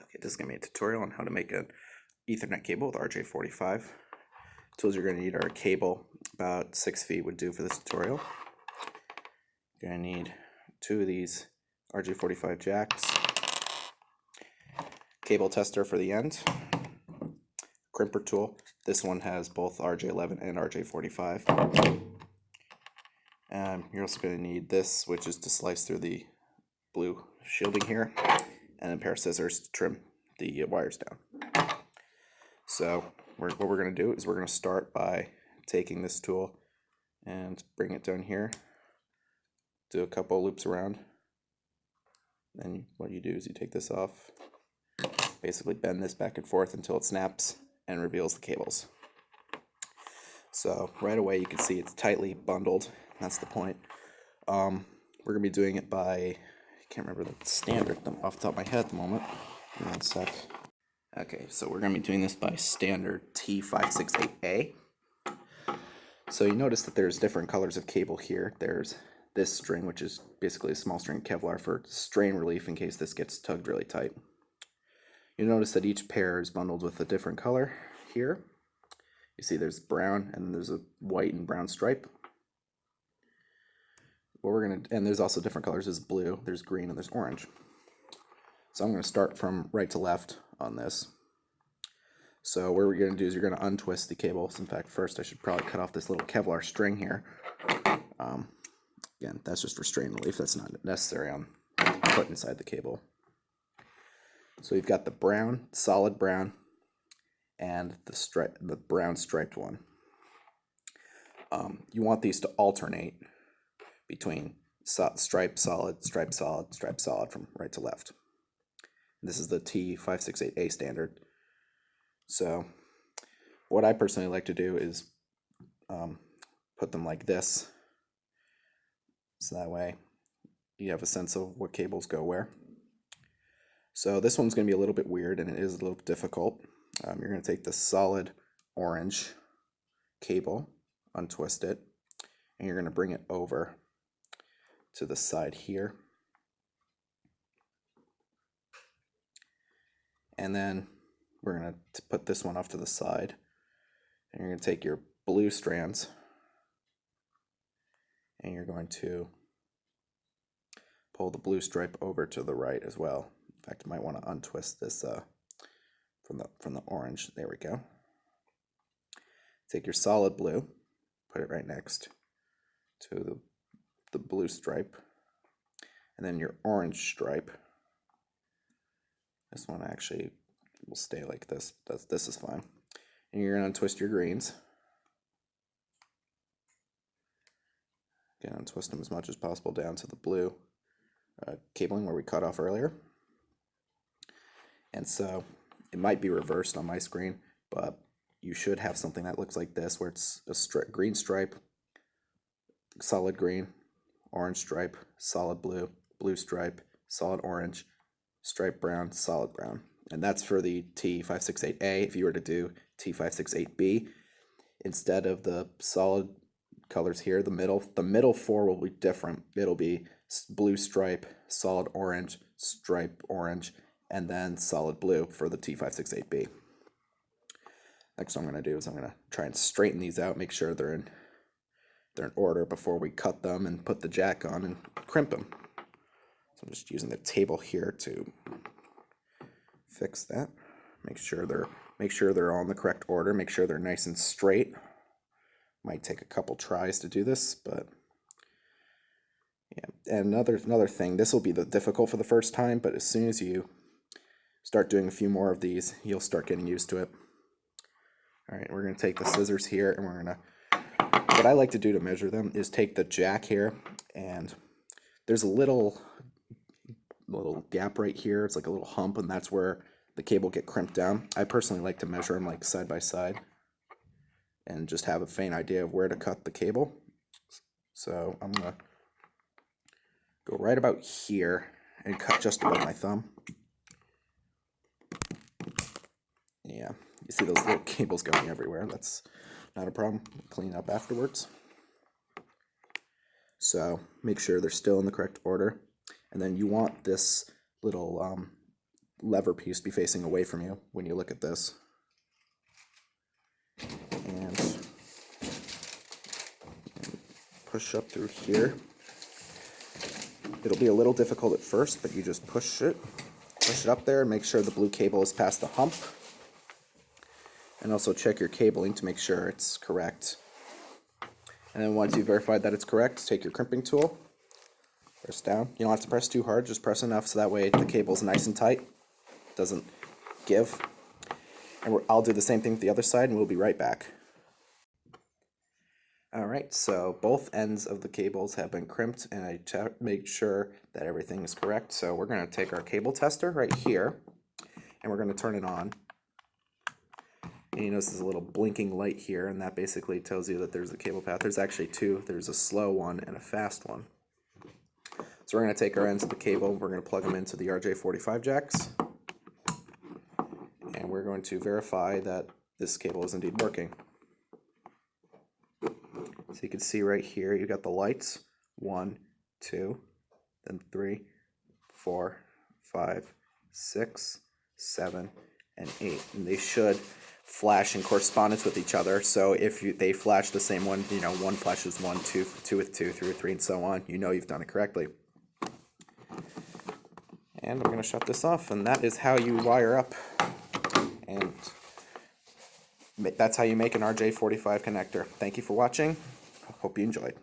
Okay, this is going to be a tutorial on how to make an Ethernet cable with RJ45. Tools you're going to need are a cable, about 6 feet would do for this tutorial. You're going to need 2 of these RJ45 jacks, cable tester for the end, crimper tool. This one has both RJ11 and RJ45. You're also going to need this, which is to slice through the blue shielding here, and a pair of scissors to trim the wires down. So what we're going to do is we're going to start by taking this tool and bring it down here, do a couple loops around. Then what you do is you take this off, basically bend this back and forth until it snaps and reveals the cables. So right away you can see it's tightly bundled. That's the point. We're going to be doing it by, I can't remember the standard off the top of my head at the moment. Give me 1 sec. Okay, so we're going to be doing this by standard T-568A. So you notice that there's different colors of cable here. There's this string, which is basically a small string Kevlar for strain relief in case this gets tugged really tight. You'll notice that each pair is bundled with a different color here. You see there's brown and there's a white and brown stripe. And there's also different colors. There's blue, there's green, and there's orange. So I'm going to start from right to left on this. So what we're going to do is you're going to untwist the cables. In fact, first I should probably cut off this little Kevlar string here. Again, that's just for strain relief. That's not necessary on put inside the cable. So you've got the brown, solid brown, and the brown striped one. You want these to alternate between stripe, solid, stripe, solid, stripe, solid from right to left. This is the T568A standard. So what I personally like to do is put them like this, so that way you have a sense of what cables go where. So this one's going to be a little bit weird, and it is a little difficult. You're going to take the solid orange cable, untwist it, and you're going to bring it over to the side here. And then we're going to put this one off to the side, and you're going to take your blue strands and you're going to pull the blue stripe over to the right as well. In fact, you might want to untwist this from the orange. There we go. Take your solid blue, put it right next to the blue stripe, and then your orange stripe. This one actually will stay like this. This is fine. And you're going to untwist your greens. Again, untwist them as much as possible down to the blue cabling where we cut off earlier. And so it might be reversed on my screen, but you should have something that looks like this, where it's a green stripe, solid green, orange stripe, solid blue, blue stripe, solid orange, stripe brown, solid brown. And that's for the T568A. If you were to do T568B, instead of the solid colors here, the middle 4 will be different. It'll be blue stripe, solid orange, stripe orange, and then solid blue for the T568B. Next what I'm going to do is I'm going to try and straighten these out, make sure they're in order before we cut them and put the jack on and crimp them. So I'm just using the table here to fix that. Make sure they're all in the correct order. Make sure they're nice and straight. Might take a couple tries to do this, but yeah. And another thing, this will be difficult for the first time, but as soon as you start doing a few more of these, you'll start getting used to it. All right, we're going to take the scissors here, and we're going to, what I like to do to measure them is take the jack here, and there's a little gap right here. It's like a little hump, and that's where the cable get crimped down. I personally like to measure them like side by side and just have a faint idea of where to cut the cable. So I'm going to go right about here and cut just above my thumb. Yeah, you see those little cables going everywhere. That's not a problem. Clean up afterwards. So make sure they're still in the correct order. And then you want this little lever piece be facing away from you when you look at this. And push up through here. It'll be a little difficult at first, but you just push it up there and make sure the blue cable is past the hump. And also check your cabling to make sure it's correct. And then once you've verified that it's correct, take your crimping tool, press down. You don't have to press too hard, just press enough so that way the cable's nice and tight, doesn't give. And I'll do the same thing with the other side, and we'll be right back. Alright, so both ends of the cables have been crimped, and I made sure that everything is correct. So we're going to take our cable tester right here, and we're going to turn it on. And you notice there's a little blinking light here, and that basically tells you that there's a cable path. There's actually two. There's a slow one and a fast one. So we're going to take our ends of the cable, we're going to plug them into the RJ45 jacks, and we're going to verify that this cable is indeed working. So you can see right here, you got the lights, 1, 2, then 3, 4, 5, 6, 7, and 8. And they should flash in correspondence with each other. So if they flash the same one, you know, one flashes 1, 2, 2 with 2, 3 with 3, and so on, you know you've done it correctly. And I'm going to shut this off, and that is how you wire up. And that's how you make an RJ45 connector. Thank you for watching. I hope you enjoyed.